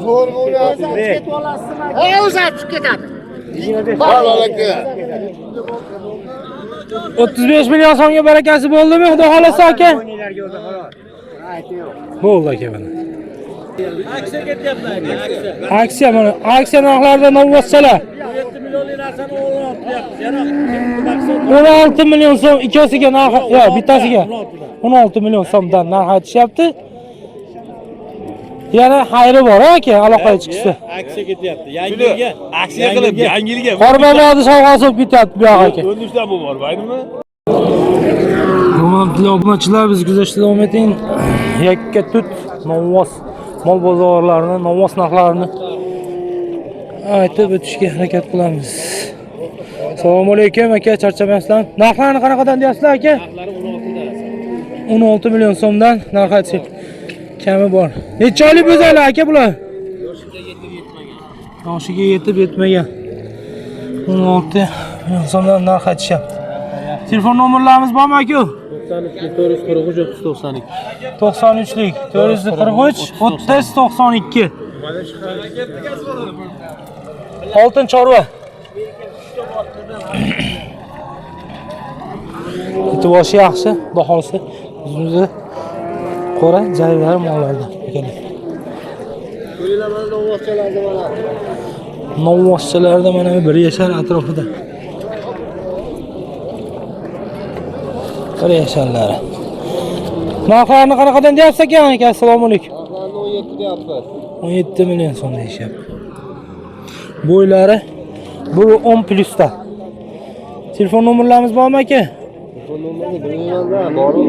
Zo'r bo'ladi. Ketib olasizmi? Ha, o'zi chiqib ketadi. 35 million so'mga barakasi bo'ldimi? Xudo xolasa aka. Bo'ldi aka mana. Aksiya ketyapti aka. Aksiya mana. Aksiya narxlarida novvoschalar. 7 million narsani 16 deyapmiz. Yana 16 million so'm ikkosiga narx, yo'q, bittasiga 16 million so'mdan narx aytishyapti. Yana xayri bor aka, aloqaga chiqishdi. aksiya ketyapti. Yangi yilga aksiya qilib, yangi yilga Qorbonodi sovg'asi olib ketyapti bu yoq aka. o'ndishdan bu bor, baynimi? Hurmatli obunachilar, biz kuzatishda davom eting. Yakka tut novvos mol bozorlarini, novvos narxlarini aytib o'tishga harakat qilamiz. Assalomu alaykum aka, charchamayapsizlar? Narxlarni qanaqadan deyapsizlar aka? Narxlari 16 million so'mdan narx aytishib kami bor. Necha oylik bo'zaylar aka bular? Yoshiga yetib yetmagan. 16 million so'mdan narx aytishyapti. Telefon nomerlarimiz bormi aka? 92 443 93lik 443 3092. Oltin chorva. E'tiboshi yaxshi, bahosi o'zimizga qora jaylar mollarda ekan. Novvoschalarda mana 1 yashar atrofida. 1 yasharlari. Narxlarni qanaqadan deyapsiz aka? Assalomu alaykum. 17 deyapmiz. 17 million so'm deyishyapti. Bo'ylari bu 10 plusda. Telefon nomerlarimiz bormi aka? Telefon nomerini bilmayman-da, bormi?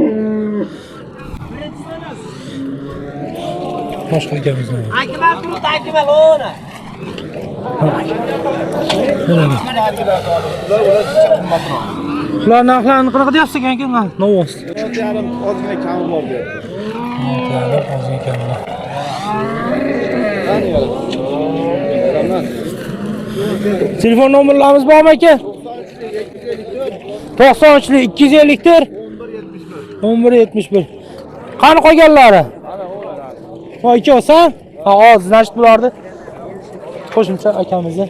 Boshqa akamiz bor. Akmal turibdi, Akmal o'na. Ular narxlarini qanaqa deyapsiz aka? Novvos. 4,5 ozgina kami bor deyapti. Ozgina kami bor. Qani yo'q? Telefon nomerlarimiz bormi aka? 93lik 254 1171. Qani qolganlari? Ha, ikkovsan? Ha, hozir значит bularni qo'shimcha akamizni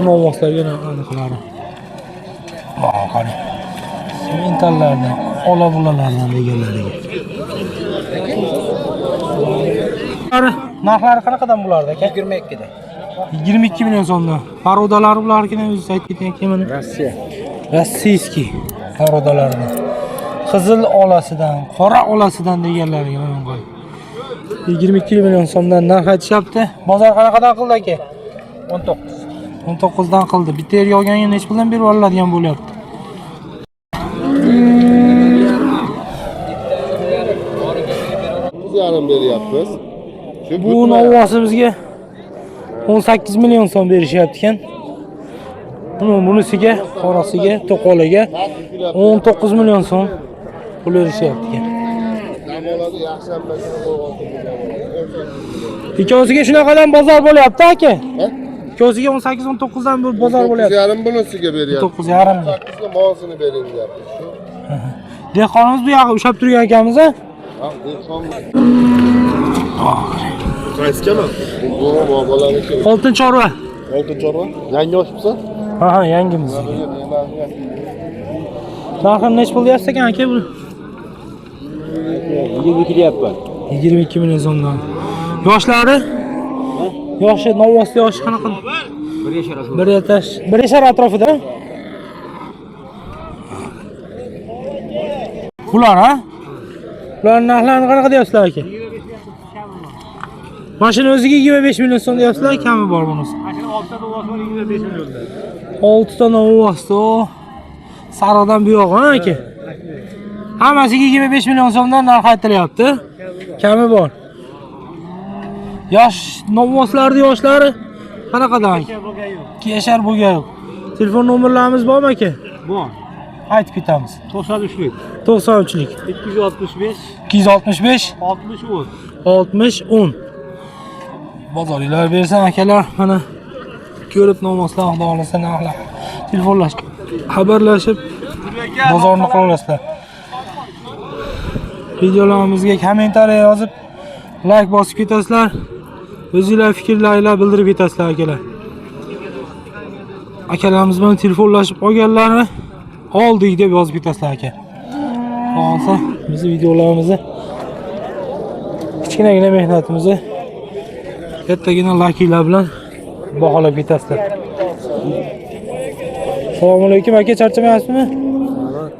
novvoslarga aniqlari. Mana qani. Mentallardan, ola bulalardan deganlariga. Narxlari qanaqadan bulardi aka? 22 da. 22 million so'mdan. Parodalari bularnikini o'zingiz aytib keting aka mana. Rossiya. Rossiyskiy parodalaridan. Qizil olasidan, qora olasidan deganlariga mana qo'y. 22 million so'mdan narx aytishyapti. Bozor qanaqadan qildi aka? 19. 19 dan qildi. Bitta yer yog'anga nech puldan berib oladigan bo'lyapti? Biz yarim beryapmiz. Bu novvosimizga 18 million so'm berishyapti ekan. Bunisiga, qorasiga, to'qoliga 19 million so'm pul berishyapti ekan. Namoladi yaxshilanmasini qo'yib Ikkosiga shunaqadan bozor bo'lyapti aka. Ha? Ikkosiga 18-19 dan bir bozor bo'lyapti. Yarim bunisiga beryapmiz. 9 yarim. 8 molsini bering deyapmiz. Dehqonimiz bu yog'i ushab turgan akamiz a? Ha, dehqon. Qaysi kama? Bu bobolarniki. Oltin chorva. Oltin chorva. Yangi oshibsan? Ha, yangimiz. Narxini nech pul deyapsiz ekan aka bu? 22 deyapman. 22 million so'mdan. Yoshlari? Yoshi, novvosli yoshi qanaqa? 1 yashar atrofida. 1 yashar atrofida. Bular ha? Bularning narxlarini qanaqa deyapsizlar aka? Mashina o'ziga 25 million so'm deyapsizlar, kami bor bunisi. Mashina 6 ta novvos bor 25 milliondan. 6 ta novvos, sariqdan bu yo'q ha aka? Hammasiga 25 million so'mdan narx aytilyapti. Kami bor. Yosh novvoslarning yoshlari qanaqadan? 2 yashar bo'lgan yo'q. Telefon nomerlarimiz bormi aka? Bor. Aytib ketamiz. 93lik 93lik 265 265 60 10. 60 10. Bozorlar bersan akalar, mana ko'rib novvoslar xudo xolasa narxlar. Telefonlash, xabarlashib bozorni qilaverasizlar. Videolarimizga kommentariy yozib like bosib ketasizlar. O'zingizlar fikrlaringlarni bildirib ketasizlar akalar. Akalarimiz bilan telefonlashib qolganlarni oldik deb yozib ketasizlar aka. Hozir biz videolarimizni kichkinagina mehnatimizni kattagina lakilar bilan baholab ketasizlar. Assalomu alaykum aka, charchamayapsizmi?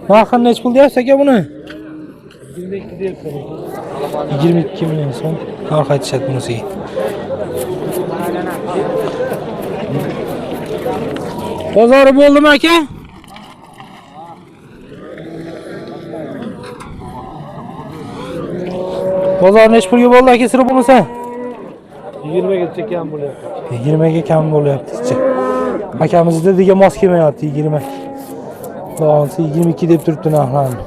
Narxi necha pul deyapsiz aka buni? 22 deyapman. 22 million so'm narx aytishadi bunisiga. Bozori bo'ldimi aka? Bozor necha pulga bo'ldi aka, sira bo'lmasa? 20 gacha kam bo'lyapti. 20 ga kam bo'lyapti-chi. Akamizda degan mos kelmayapti 20. Davomsi 22 deb turibdi narxlarni.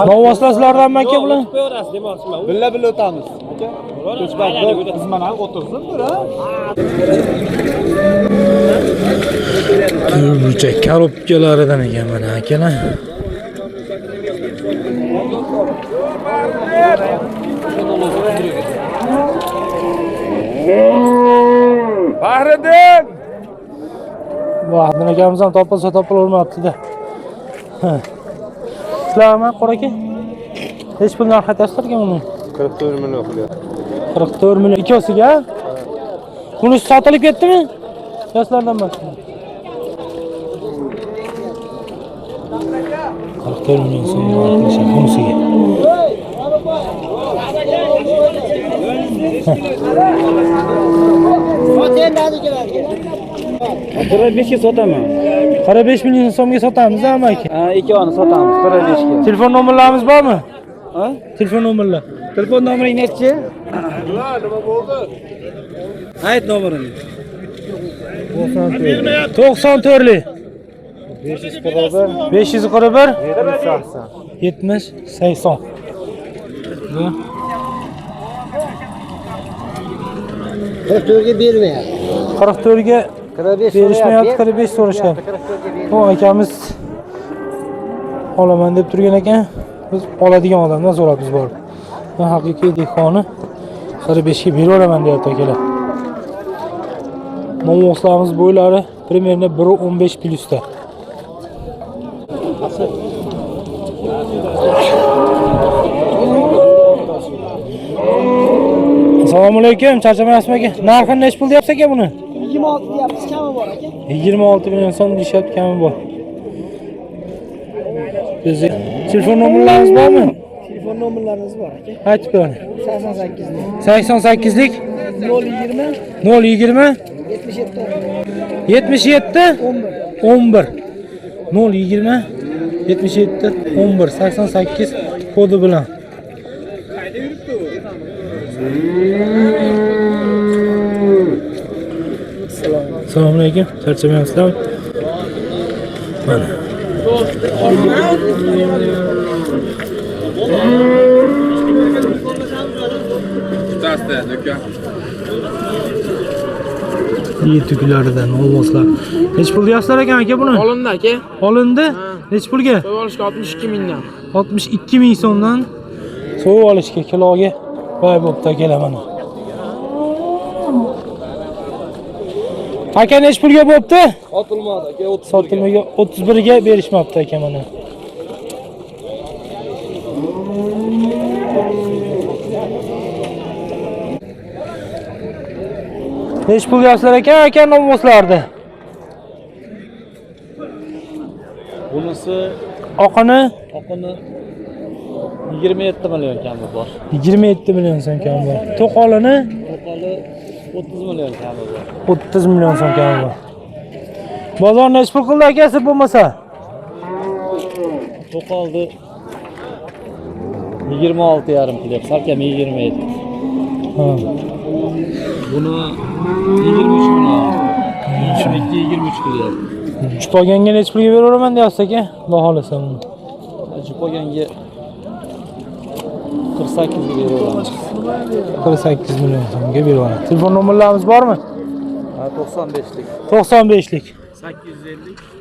Novvoslardan aka bilan Billa o'tamiz. Biz mana o'tirsin bura. turmucha korobkalaridan ekan mana akalar. Bahriddin! Vaqtini akamiz ham topilavermabdi-da. Sizlarmi qora aka? Hech pul narx aytasizlar ekan buni? 44 million qilyapti. 44 million ikkosiga. Bunisi sotilib ketdimi? Yoshlardan boshqa. 44 million so'm bunisiga. 45 ga sotaman. 45 million so'mga sotamiz ham aka. Ha, ikkovini sotamiz 45 ga. Telefon nomerlarimiz bormi? Ha? Telefon nomerlar. Telefon nomering nechi? Nima bo'ldi? Ayt nomerini. 94 541 541 70 80. 70 80. Bu 44 ga bermayapti. 44 ga 45 berishmayapti, 45 so'rashgan. Bu akamiz olaman deb turgan ekan. Biz oladigan odamdan so'rabmiz borib. Men haqiqiy dehqonni 45 ga beraveraman deyapti akalar. Novvoslarimiz bo'ylari примерно 1.15 plyusda. Assalomu alaykum, charchamayapsizmi aka? Narxini necha pul deyapsiz aka buni? 26 deyapmiz, kami bor aka. 26 million so'm deyapti, kami bor. Bizning telefon nomerlarimiz bormi? Telefon nomerlarimiz bor aka. Aytib bering. 88 88lik 020 020 77 11 020 77 11 88 kodi bilan. Assalomu alaykum, charchamayapsizlarmi? Mana. Yetuklaridan olmoslar. Nech pul deyapsizlar ekan aka buni? Olindi aka. Olindi? Nech pulga? So'yib olishga 62 mingdan. 62 ming so'mdan so'yib olishga kiloga boy bo'pti akalar mana. Aka nech pulga bo'pti? Sotilmadi aka, 30. Sotilmaga 31 ga berishmabdi aka mana. Nech pul deyapsizlar ekan aka novvoslarda? Bunisi Oqini 27 million kami bor. 27 million so'm kami bor. To'qolini To'qoli 30 million kami bor. 30 million so'm kami bor. Bozor nech pul qildi aka siz bo'lmasa? To'qoldi 26,5 qilyapti. Salkam 27. Ha. Buni 23 million. 22-23 qilyapti. Chupaganga nech pulga beraveraman deyapsiz aka? Xudo xolasa buni. Chupaganga 48 ga beraveramiz. 48 million so'mga beraveramiz. Telefon nomerlarimiz bormi? Ha, 95lik.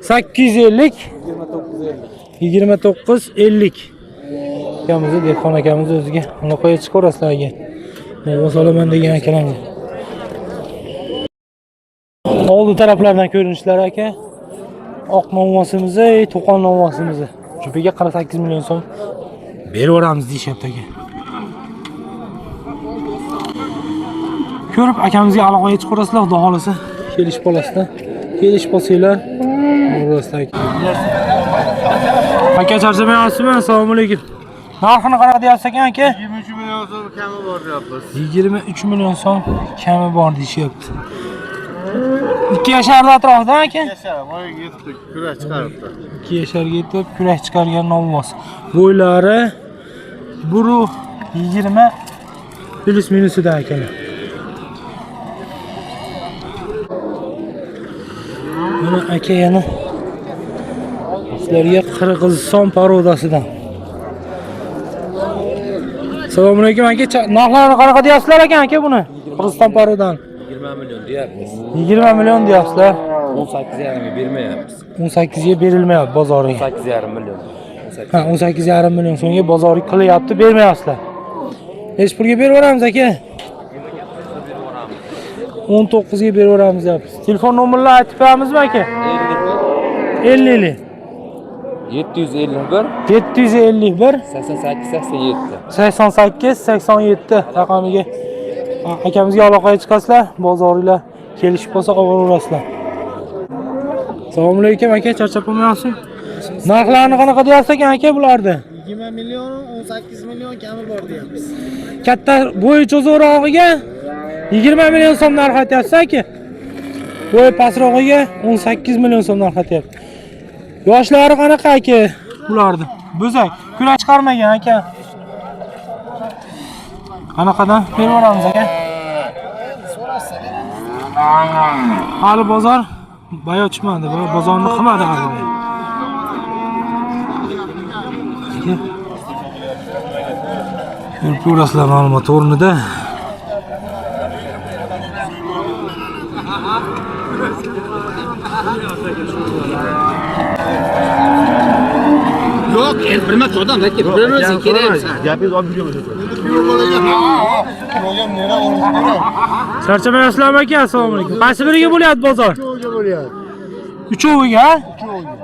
95lik 850 2950 akamizni Dehqon akamiz o'ziga aloqaga chiqarasizlar aka. Men solaman degan akalarga. Oldi taraflardan ko'rinishlar aka. Oq novvosimiz, to'qon novvosimiz. Jupiga 48 million so'm beraveramiz deyapti aka. Ko'rib akamizga aloqaga chiqarasizlar, xudo xolasa. Kelish bolasizlar. Kelish bo'lsanglar, urasizlar aka. Aka charchamayapsizmi? Assalomu alaykum. Narxini qanaqa deyapsiz ekan aka? 23 million so'm kami bor deyapmiz. 23 million so'm kami bor deyapti. 2 yasharli atrofida aka? 2 yashar, voy yetdi, kurash chiqaribdi. 2 yasharga yetib, kurash chiqargan novvos. Bo'ylari 1.20 plus minusida akalar. Mana aka yana sizlarga Qirg'iziston parodasidan. Assalomu alaykum aka. Narxlarni qanaqa deyapsizlar ekan aka buni? Qirg'iziston parodan. 20 million deyapmiz. 20 million deyapsizlar. 18,5 ga bermayapmiz. 18 ga berilmayapti bozoriga. 18,5 million. Ha, 18,5 million so'mga bozorga qilyapti, bermayapsizlar. Hech pulga beraveramiz aka. 19 ga beraveramiz deyapsiz. Telefon nomerlarini aytib qo'yamizmi aka? 50 751 751 88 88 raqamiga akamizga aloqaga chiqasizlar, bozoringlar kelishib qolsa olaverasizlar. Assalomu alaykum aka, charchab qolmayapsiz? Narxlarni qanaqa deyapsiz ekan aka bularda? 20 million 18 million kami bor deyapmiz. Katta bo'yi cho'zorog'iga 20 million so'm narx aytyapsiz aka. Bo'yi pastrog'iga 18 million so'm narx aytyapti. Yoshlari qanaqa aka bularni? Bo'zak, kurash chiqarmagan aka. Qanaqadan beraveramiz aka? Hali bozor bayo chiqmadi, bozorni qilmadi hali. Ko'rib ko'rasizlar ma'lumot o'rnida. Yo'q, bilmas odam, lekin bilmas kerak. Gapingiz olib yuramiz. Charchamayapsizlarmi aka? Assalomu alaykum. Qaysi biriga bo'lyapti bozor? Uchoviga bo'lyapti. Uchoviga?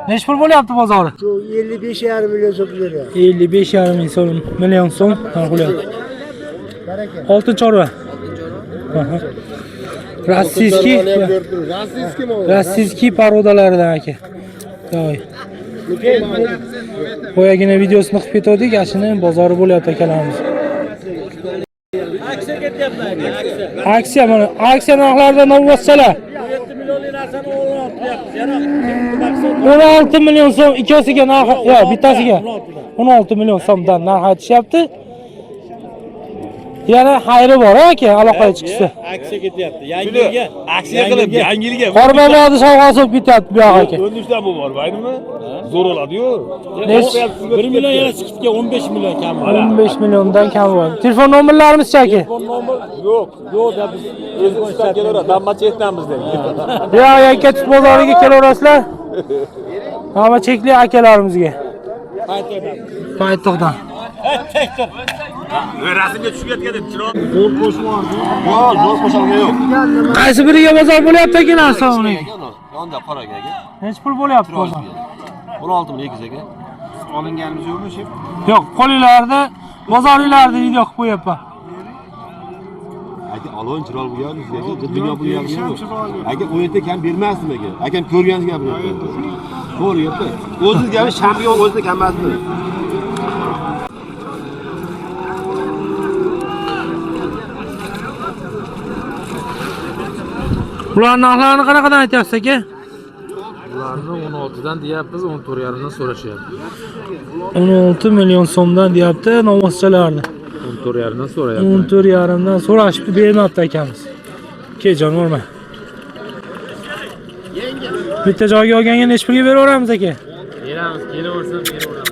Necha pul bo'lyapti bozori? 55,5 million so'm beryapti. 55,5 million so'm narx bo'lyapti. Oltin chorva. Aha. Rossiyskiy parodalaridan aka. Voy. Boyagina videosini qilib ketdik, ashini bozori bo'lyapti akalarimiz. Aksiya ketyapti aka, aksiya. Aksiya mana, aksiya narxlarida novvoschalar. 7 million narsani olyapmiz. Yana 16 million so'm ikkosiga narx, yo'q, bittasiga 16 million so'mdan narx aytishyapti. Yana xayri bor aka, aloqaga chiqsa. aksiya ketyapti. Yangi yilga aksiya qilib yangi yilga Qorbobodi sovg'asi olib ketyapti bu yoq aka. ko'rinishlar bu bor, baynimi? Zo'r oladi-yu. 1 million yana chiqibga 15 million kam bor. 15 milliondan kam bor. Telefon nomerlarimiz-chi aka? Yo'q, yo'q, biz o'zimizdan kelaveradi. Dammacha aytamiz dedi. Ya Yakka tut bozoriga kelaverasizlar. Hamma chekli akalarimizga. Paytoqdan. Rasmga tushib ketgan deb chiroq. Zo'r qo'shib oldi. Yo'q, zo'r qo'shilgan yo'q. Qaysi biriga bozor bo'lyapti ekan? Assalomu alaykum. Yonda qoraga aka. Nech pul bo'lyapti bozor? 16 ming aka. Olinganimiz yo'qmi, shef? Yo'q, qo'linglarda, bozoringlarda video qilib qo'yapman. Aka olon chiroq bo'lgan, sizga dunyo bo'lyapti. Aka u yerda kam bermasdim aka. Akam ko'rganingiz gapiryapti. Ko'ryapti. O'zingizga ham champion o'zida kam emasmi? Bularning narxlarini qanaqadan aytyapsiz aka? Ularni 16 dan deyapmiz, 14,5 dan so'rashyapti. 16 million so'mdan deyapti novvoschalarni. 14,5 dan so'rayapti. 14,5 dan so'rashibdi, bermabdi akamiz. Kejon o'rma. Bitta joyga olganga nech pulga beraveramiz aka? Beramiz, kelaversa beraveramiz.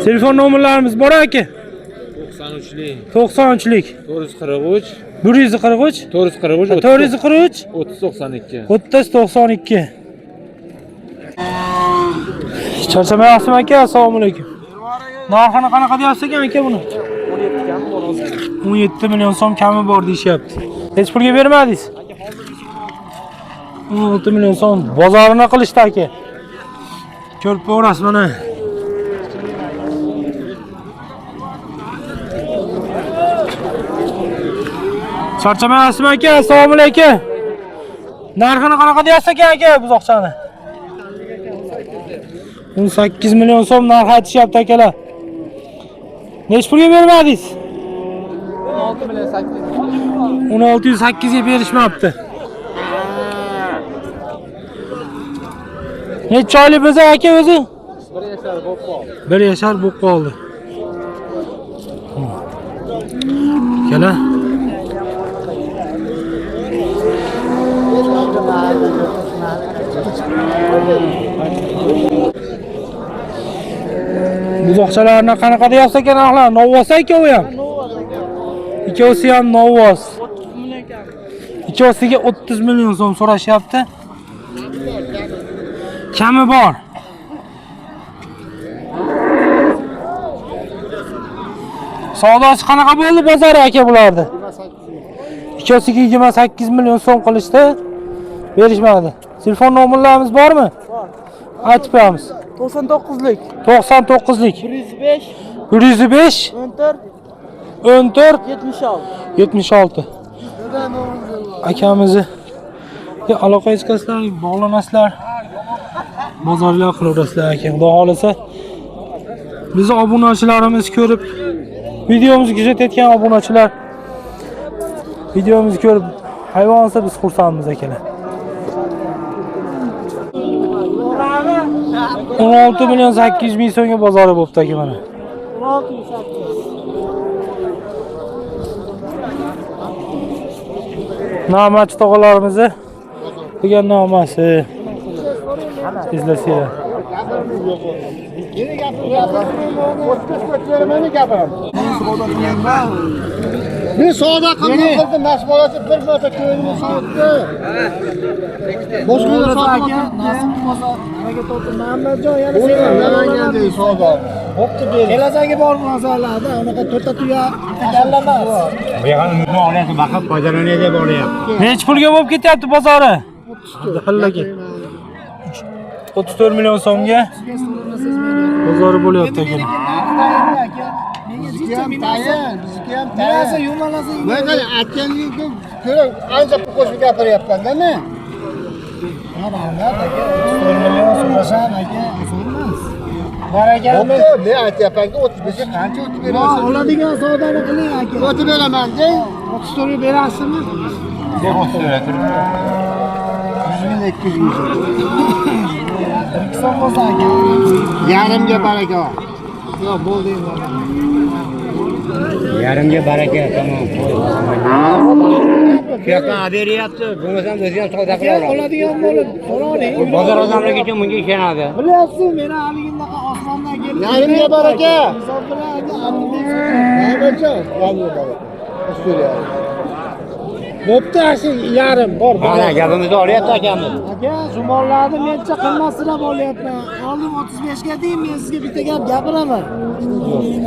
Telefon nomerlarimiz bor aka. 93lik 93lik 443 143 443 443 3092. 3092. Charchamayapsizmi aka? Assalomu alaykum. Narxini qanaqa deyapsiz ekan aka buni? 17 million so'm kami bor deyapti. Hech pulga bermadingiz? 16 million so'm bozorini qilishdi aka. Ko'rib ko'rasiz mana. Charchamayapsizmi aka? Assalomu alaykum. Narxini qanaqa deyapsiz aka buzoqchani? 18 million so'm narx aytishyapti akalar. Nech pulga bermadingiz? 16,8 ga berishmabdi. Necha oylik bo'lsa aka o'zi? 1 yashar bo'lib qoldi. Akalar. Buzoqchalarni qanaqa deyapsiz ekan narxlar? Novvos ikkovi ham. Ikkovsi ham novvos. Ikkosiga 30 million so'm so'rashyapti. Kami bor. Savdosi qanaqa bo'ldi bozori aka bularni? Ikkosiga 28 million so'm qilishdi. Berishmadi. Telefon nomerlarimiz bormi? Bor. Aytib qo'yamiz. 99lik 99lik 105 105 14 76 akamizni aloqa eskasizlar, bog'lanasizlar, bozorlar qilaverasizlar aka. Xudo xolasa bizni obunachilarimiz ko'rib, videomizni kuzatayotgan obunachilar videomizni ko'rib hayvonsa biz xursandmiz akalar. 16 million 800 ming so'mga bozori bo'pti aka mana. 16 Namachi tog'alarimizni degan nomasi izlasizlar. Men savdo qildim, mashg'ulotni bir marta ko'nglimni sovutdi. Boshqa savdo nasib bo'lsa, nimaga to'g'ri Muhammadjon yana sen Namanganda savdo. Bo'pti ber. Kelajagi bor masalada, unaqa to'rtta tuya kallamas. Bu yerni olyapti, vaqt foydalanadi deb olyapti. Nech pulga bo'lib ketyapti bozori? 34 million so'mga bozori bo'lyapti aka. Bizniki ham yo'malasa mana aytganingga ko'ra ancha pul qo'shib gapiryapman-da men. Mana aka 34 million so'rasam aka so'rmas. Barakalmi? Men aytyapman-ki 35 ga qancha o'tib berasiz? Oladigan savdoni qiling aka. O'tib beraman deng. 34 ga berasizmi? Deb o'tiratur. 200 ming. So'm bo'lsa aka. Yarimga baraka bor. Yo'q, bo'ldi endi. Yarimga baraka, tamom. Yo'qdan beryapti. Bo'lmasam o'zi ham savdo qilaveradi. Oladigan bo'lib, so'raylik. Bozor odamlari uchun bunga ishonadi. Bilyapsiz, meni haligindaqa osmondan kelib. Yarimga baraka. Hisob bilan aka, Muhammadjon, yarimga baraka. Bo'pti, shu yarim bor. Mana gapimizni olyapti akamiz. Aka, jumonlarni mencha qilmasdan olyapman. Oldim 35 ga deyim, men sizga bitta gap gapiraman.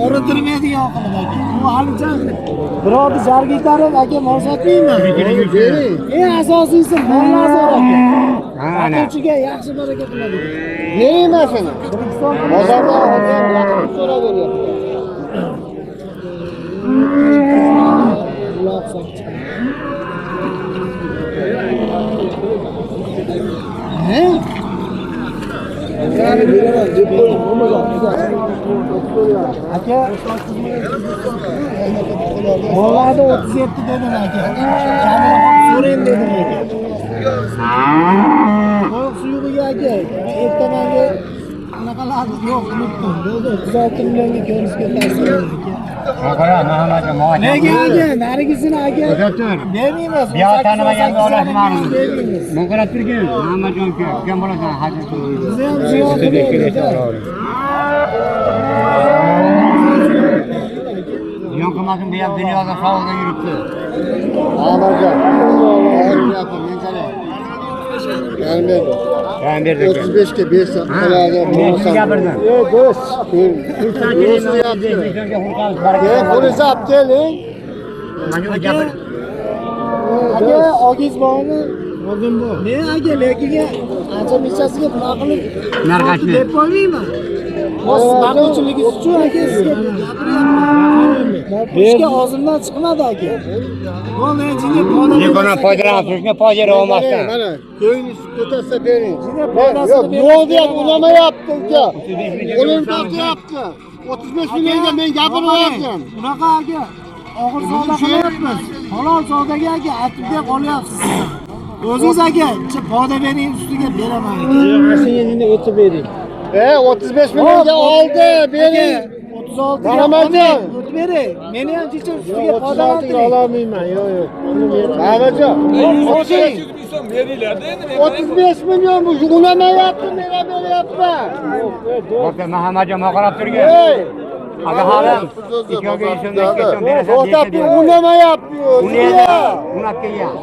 O'rintirmaydigan qilib aka. Bu halicha birovni jarga itarib aka mol sotmayman. Eng asosiysi mollar zo'r aka. Sotuvchiga yaxshi baraka qiladi. Neyman seni? Bozorda yaxshi so'rab beryapti. Ne? Aka, mollarda 37 dedim aka. So'rang dedim aka. Qo'yib suyug'iga aka, ertamanga anaqalarni yo'q, unutdim. Bo'ldi, 36 millionga ko'rishga tayyorlan aka. Qara, Muhammadjon, mo'at. Nega aka? Narigisini aka. Bermaymiz. Bu yoq tanimaganga olashmaymiz. Munqarab turgin, Muhammadjon aka, kim bo'lasan? Hajat. Biz ham ziyoda Bakın bir yan dünyada sağlıkta yürüttü. Ahmetcan. Ağır yapın. Ben sana. Ben verdim. 35'ke 5 saat. Ne yapırdın? Dost. Dost yaptı. Polis yaptı lan. Aka ogiz bormi? Ogim bor. Men aka lekin ancha michasiga bunaqa qilib Narqashni. deb qo'ymayman. Siz bakuvchiligingiz uchun aka sizga gapiryapman. Ishga og'zimdan chiqmadi aka. Bu men jinni foyda. Yekona foydalanib turishni foydali olmasdan. Mana ko'nglingiz ko'tarsa bering. Jinni foydasini yo'q deyapti, unamayapti uka. Qo'lim tortyapti. 35 millionga men gapiryapman. Unaqa aka. Og'ir savdo qilyapmiz. Halol savdoga aka aytib deb qolyapsiz. O'zingiz aka, foyda bering ustiga beraman. Mashinani o'tib bering. 35 millionga oldi, bering. 36 ga olmang, o'tib bering. Meni ham jicha ustiga foydalantiring. Ololmayman, yo'q. Rahmatjon. 35 million bu unamayapti, men beryapman. O'rta Muhammadjon maqolab turgan. Aga halam. İkiyoga ishondan ketdim. To'xtab unamayapti. Unab kelgan.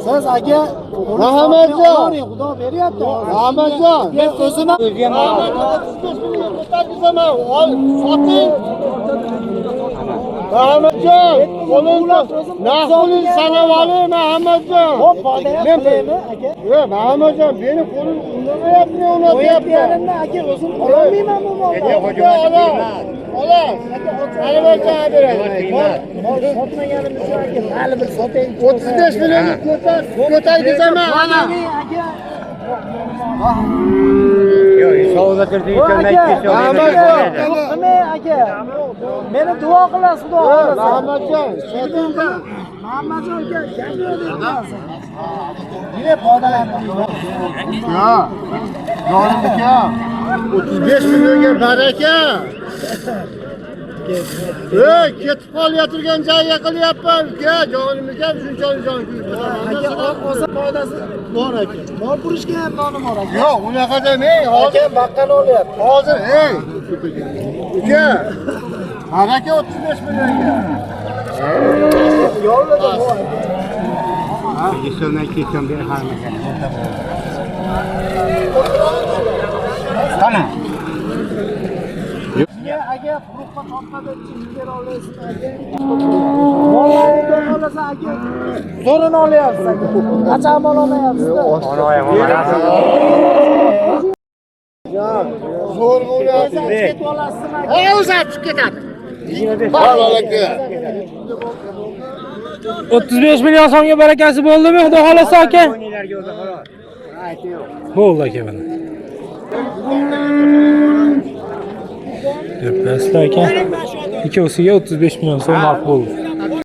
Siz aka Muhammadjon xudo beryapti. Muhammadjon men o'zim 35 million ko'targizaman. Soting. Muhammadjon qo'lim sanab oling Muhammadjon. Xo'p, foyda qilaymi aka? Yo'q, Muhammadjon meni qo'lim unamayapti, unatyapti. Aka o'zim ololmayman bu molni. Olas. Albatta beraman. Sotmaganimiz uchun aka, hali bir sotaylik. 35 million ko'targizaman ana. Yo'q, savdo turdi ishondan ketdim. Aka. Meni duo qilasiz, xudo xohlasa. Muhammadjon, sotingda. Muhammadjon aka, gapiradi. Yine foydalandim. Yo. Zolim aka. 35 millionga baraka. Ketib qolayotgan joyga qilyapman uka, jonim ekan shunchalik jon kuyib. Aka, o'zi foydasi bor aka. Bor purishga ham nonim bor aka. Yo'q, unaqa demang. Hozir baqqal olyapti. Hozir, uka. Baraka 35 millionga. Yo'lda bor. Ishondan ketdim bir hamma. Qani? Aka, quruqqa topmada chingir olaysiz aka. Mollarni to'g'rilasa aka, zo'rini olyapsiz aka. Qachon mol olmayapsiz? Zo'r bo'lyapti. Ketib olasizmi aka? O'zi chiqib ketadi. Bor aka. 35 million so'mga barakasi bo'ldimi, xudo xolasa aka? Bo'ldi aka mana. Pastda aka. Ikkovsiga 35 million so'm maqbul bo'ldi.